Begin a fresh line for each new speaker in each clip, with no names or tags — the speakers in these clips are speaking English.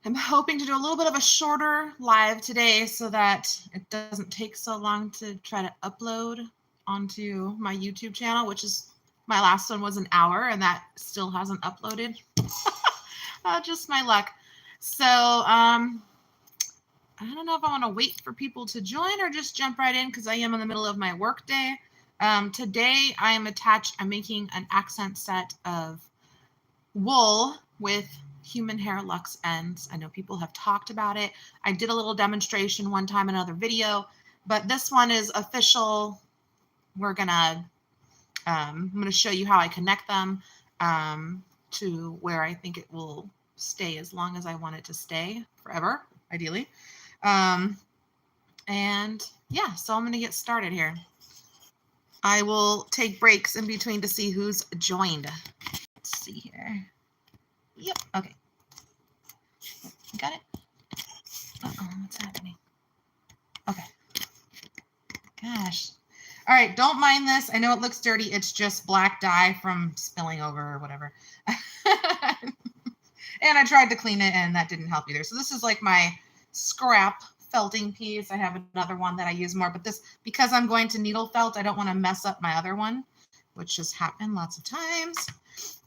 I'm hoping to do a little bit of a shorter live today so that it doesn't take so long to try to upload onto my YouTube channel, which is my last one was an hour and that still hasn't uploaded. Just my luck. So I don't know if I want to wait for people to join or just jump right in because I am in the middle of my work day. Today I'm making an accent set of wool with human hair luxe ends. I know people have talked about it. I did a little demonstration one time in another video, but this one is official. I'm gonna show you how I connect them to where I think it will stay as long as I want it to stay forever, ideally. And yeah, so I'm gonna get started here. I will take breaks in between to see who's joined. Let's see here. Yep, okay. Got it? Uh-oh, what's happening? Okay. Gosh. All right, don't mind this. I know it looks dirty. It's just black dye from spilling over or whatever. And I tried to clean it and that didn't help either. So this is like my scrap felting piece. I have another one that I use more, but this, because I'm going to needle felt, I don't want to mess up my other one, which has happened lots of times.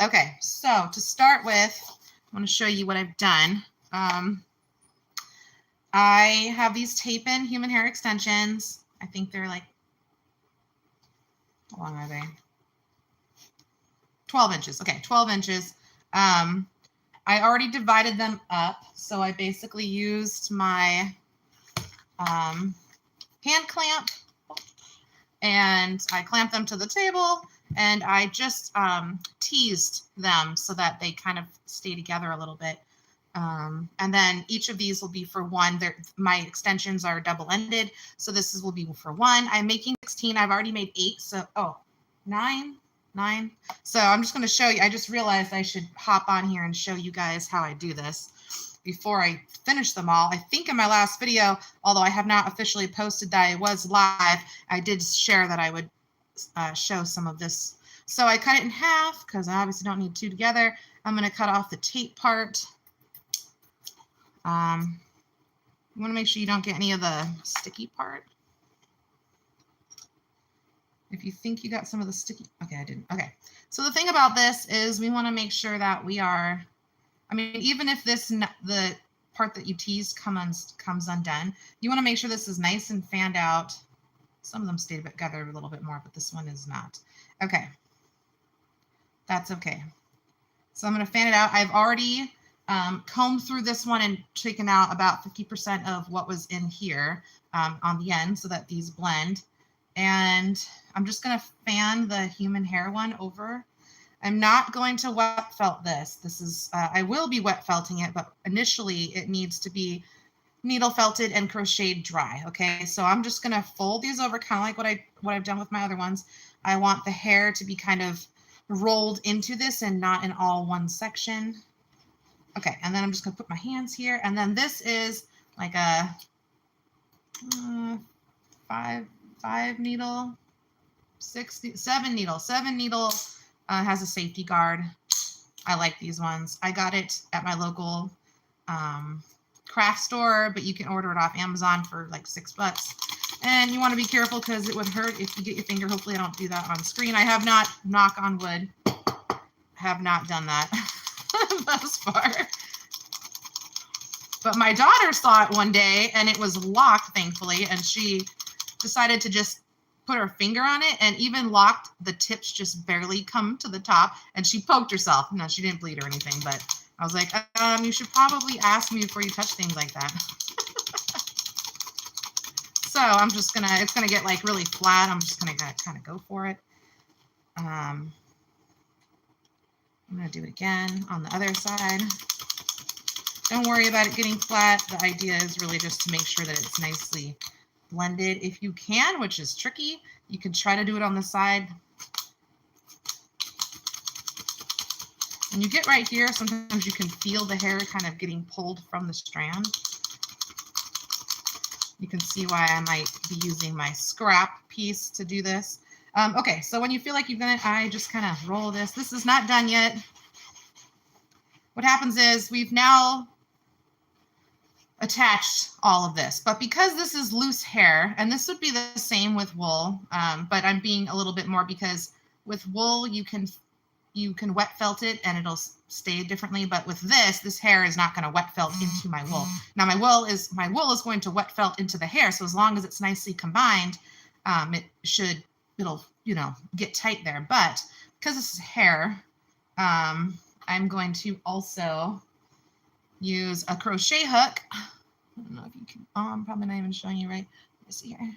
Okay, so to start with, I want to show you what I've done. I have these tape-in human hair extensions. I think they're like, how long are they? 12 inches. Okay, 12 inches. I already divided them up. So I basically used my hand clamp and I clamped them to the table and I just teased them so that they kind of stay together a little bit. And then each of these will be for one. My extensions are double-ended, so this will be for one. I'm making 16. I've already made 8, so nine. So I'm just going to show you. I just realized I should hop on here and show you guys how I do this before I finish them all. I think in my last video, although I have not officially posted that it was live, I did share that I would show some of this. So I cut it in half because I obviously don't need 2 together. I'm going to cut off the tape part. You want to make sure you don't get any of the sticky part. If you think you got some of the sticky, okay, I didn't. Okay, so the thing about this is we want to make sure that we are, I mean, even if the part that you teased comes undone, you want to make sure this is nice and fanned out. Some of them stayed together a little bit more, but this one is not. Okay, that's okay. So I'm going to fan it out. I've already combed through this one and taken out about 50% of what was in here on the end so that these blend. And I'm just going to fan the human hair one over. I'm not going to wet felt this. This is, I will be wet felting it, but initially it needs to be needle felted and crocheted dry. Okay, so I'm just going to fold these over kind of like what I've done with my other ones. I want the hair to be kind of rolled into this and not in all one section. Okay, and then I'm just going to put my hands here. And then this is like a 7 needle, has a safety guard. I like these ones. I got it at my local craft store, but you can order it off Amazon for like $6. And you want to be careful because it would hurt if you get your finger. Hopefully I don't do that on screen. I have not, knock on wood, have not done that thus far. But my daughter saw it one day and it was locked, thankfully, and she decided to just put her finger on it, and even locked, the tips just barely come to the top, and she poked herself. No, she didn't bleed or anything, but I was like, you should probably ask me before you touch things like that. So I'm just gonna, it's gonna get like really flat. I'm just gonna kind of go for it. I'm gonna do it again on the other side. Don't worry about it getting flat. The idea is really just to make sure that it's nicely blended. If you can, which is tricky, you can try to do it on the side. When you get right here, sometimes you can feel the hair kind of getting pulled from the strand. You can see why I might be using my scrap piece to do this. Okay, so when you feel like you've done it, I just kind of roll this. This is not done yet. What happens is we've now attach all of this. But because this is loose hair, and this would be the same with wool, but I'm being a little bit more because with wool you can wet felt it and it'll stay differently. But with this hair is not going to wet felt into my wool. Now my wool is going to wet felt into the hair. So as long as it's nicely combined, it'll get tight there. But because this is hair, I'm going to also use a crochet hook. I don't know if you can, I'm probably not even showing you right. Let me see here.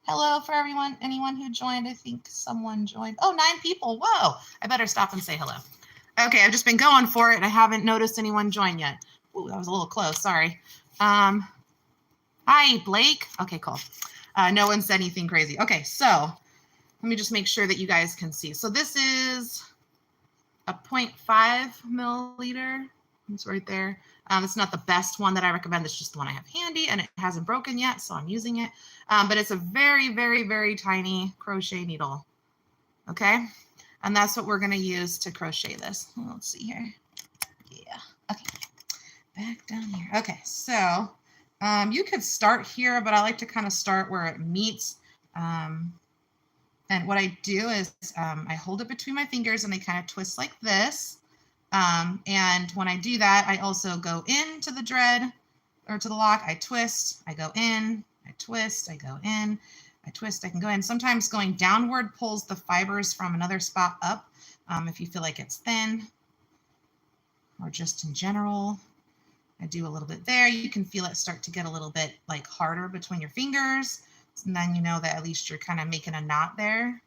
Hello for everyone, anyone who joined. I think someone joined. Oh, 9 people. Whoa, I better stop and say hello. Okay, I've just been going for it. I haven't noticed anyone join yet. Ooh, that was a little close, sorry. Hi, Blake. Okay, cool. No one said anything crazy. Okay, so let me just make sure that you guys can see. So this is a 0.5 milliliter. It's right there. It's not the best one that I recommend. It's just the one I have handy, and it hasn't broken yet, so I'm using it. But it's a very, very, very tiny crochet needle. Okay, and that's what we're going to use to crochet this. Let's see here. Yeah. Okay. Back down here. Okay, so you could start here, but I like to kind of start where it meets. And what I do is I hold it between my fingers and I kind of twist like this. And when I do that, I also go into the dread or to the lock. I twist, I go in, I twist, I go in, I twist, I can go in. Sometimes going downward pulls the fibers from another spot up if you feel like it's thin or just in general. I do a little bit there. You can feel it start to get a little bit like harder between your fingers. And then you know that at least you're kind of making a knot there.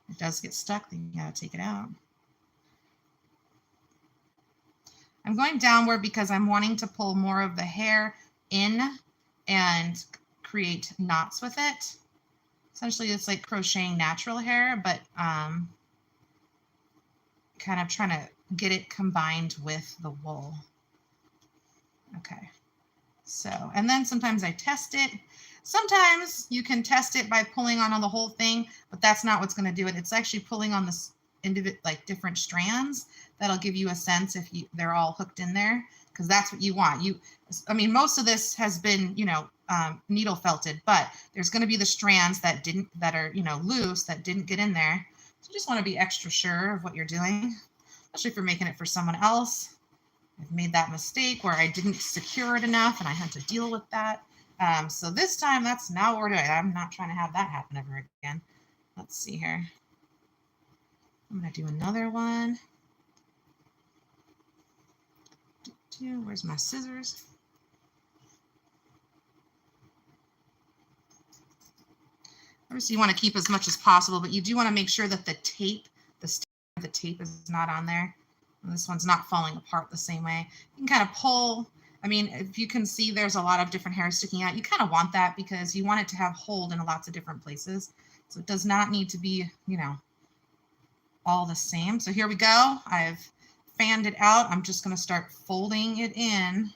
It does get stuck, then you gotta take it out. I'm going downward because I'm wanting to pull more of the hair in and create knots with it. Essentially, it's like crocheting natural hair, but kind of trying to get it combined with the wool. Okay, so, and then sometimes I test it. Sometimes you can test it by pulling on the whole thing, but that's not what's going to do it. It's actually pulling on this different strands that'll give you a sense if they're all hooked in there, because that's what you want. I mean, most of this has been, needle felted, but there's going to be the strands that are, loose, that didn't get in there. So you just want to be extra sure of what you're doing, especially if you're making it for someone else. I've made that mistake where I didn't secure it enough and I had to deal with that. So this time, that's not what we're doing. I'm not trying to have that happen ever again. Let's see here. I'm going to do another one. Where's my scissors? Obviously, you want to keep as much as possible, but you do want to make sure that the tape is not on there. And this one's not falling apart the same way. You can kind of pull. I mean, if you can see, there's a lot of different hairs sticking out. You kind of want that because you want it to have hold in lots of different places. So it does not need to be, all the same. So here we go. I've fanned it out. I'm just going to start folding it in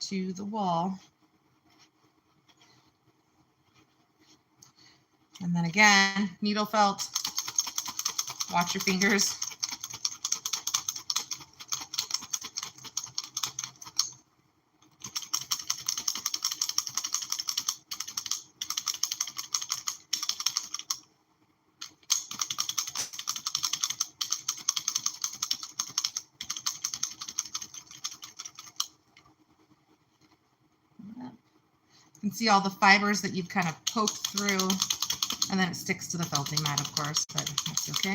to the wool. And then again, needle felt. Watch your fingers. You can see all the fibers that you've kind of poked through, and then it sticks to the felting mat, of course, but that's okay.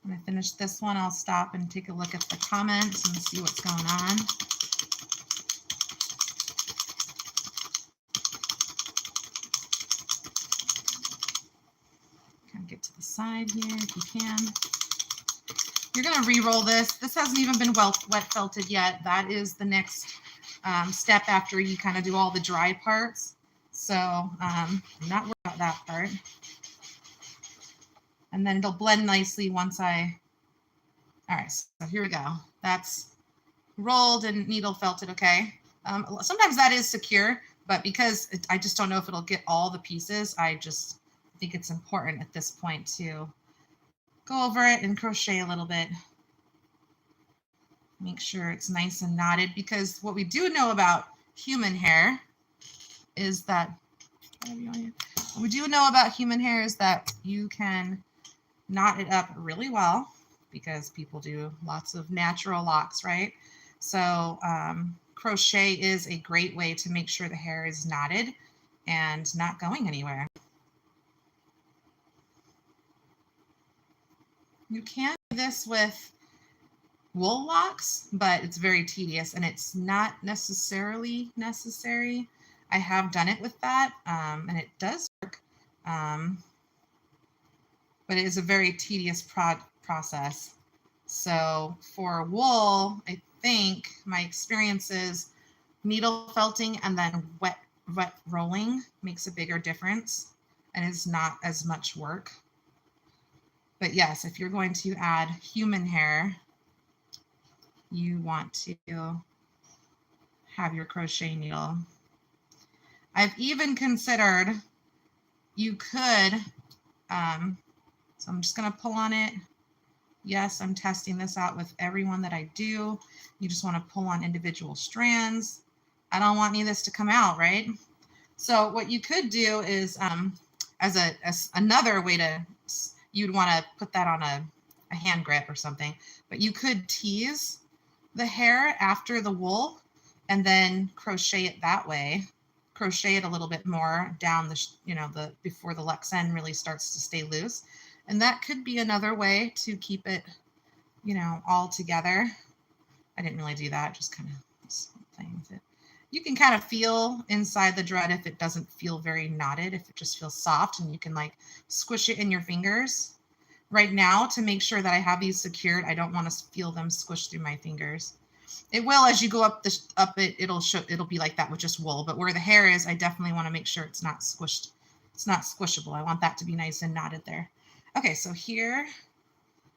When I finish this one, I'll stop and take a look at the comments and see what's going on. Kind of get to the side here if you can. You're going to re-roll this. This hasn't even been wet felted yet. That is the next step after you kind of do all the dry parts. So I'm not worried about that part. And then it'll blend nicely once all right, so here we go. That's rolled and needle felted, okay? Sometimes that is secure, but because I just don't know if it'll get all the pieces, I think it's important at this point to go over it and crochet a little bit. Make sure it's nice and knotted, because what we do know about human hair is that you can knot it up really well, because people do lots of natural locks, right? So crochet is a great way to make sure the hair is knotted and not going anywhere. You can do this with wool locks, but it's very tedious and it's not necessarily necessary. I have done it with that, and it does work, but it is a very tedious process. So for wool, I think my experience is needle felting and then wet rolling makes a bigger difference and is not as much work. But yes, if you're going to add human hair, you want to have your crochet needle. I've even considered you could, so I'm just going to pull on it. Yes, I'm testing this out with everyone that I do. You just want to pull on individual strands. I don't want any of this to come out, right? So what you could do is, as another way to, you'd want to put that on a hand grip or something, but you could tease the hair after the wool and then crochet it that way. Crochet it a little bit more down before the luxe end really starts to stay loose. And that could be another way to keep it, all together. I didn't really do that, just kind of playing with it. You can kind of feel inside the dread if it doesn't feel very knotted, if it just feels soft, and you can like squish it in your fingers. Right now, to make sure that I have these secured, I don't want to feel them squish through my fingers. It will as you go up it'll be like that with just wool, but where the hair is, I definitely want to make sure it's not squished. It's not squishable. I want that to be nice and knotted there. Okay, so here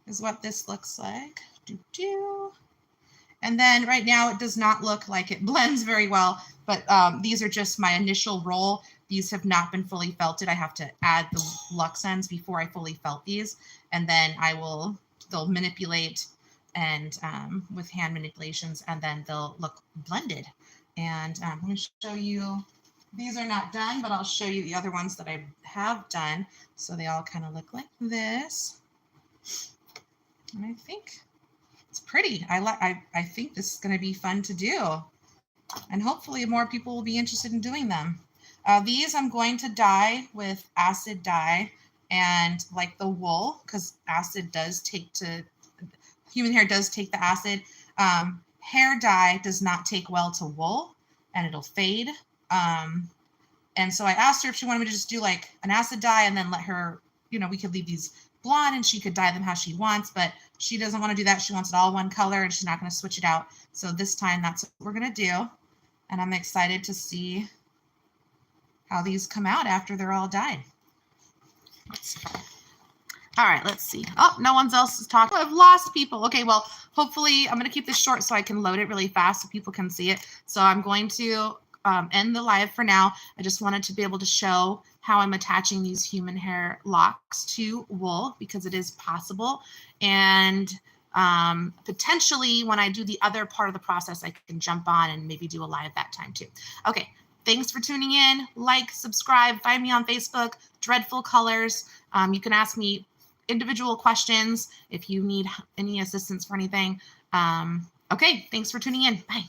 is what this looks like. And then right now it does not look like it blends very well, but these are just my initial roll. These have not been fully felted. I have to add the luxe ends before I fully felt these, and then they'll manipulate and with hand manipulations, and then they'll look blended. And I'm going to show you, these are not done, but I'll show you the other ones that I have done. So they all kind of look like this. And I think it's pretty. I think this is going to be fun to do. And hopefully more people will be interested in doing them. These I'm going to dye with acid dye and like the wool, because acid does take human hair does take the acid. Hair dye does not take well to wool and it'll fade. And so I asked her if she wanted me to just do like an acid dye and then let her, we could leave these blonde and she could dye them how she wants, but she doesn't want to do that. She wants it all one color and she's not going to switch it out. So this time that's what we're going to do. And I'm excited to see how these come out after they're all dyed. All right, let's see. Oh, no one else is talking. I've lost people. Okay, well, hopefully I'm going to keep this short so I can load it really fast so people can see it. So I'm going to end the live for now. I just wanted to be able to show how I'm attaching these human hair locks to wool, because it is possible. And potentially when I do the other part of the process, I can jump on and maybe do a live that time too. Okay, thanks for tuning in. Like, subscribe, find me on Facebook, Dreadful Colors. You can ask me individual questions if you need any assistance for anything. Okay, thanks for tuning in. Bye.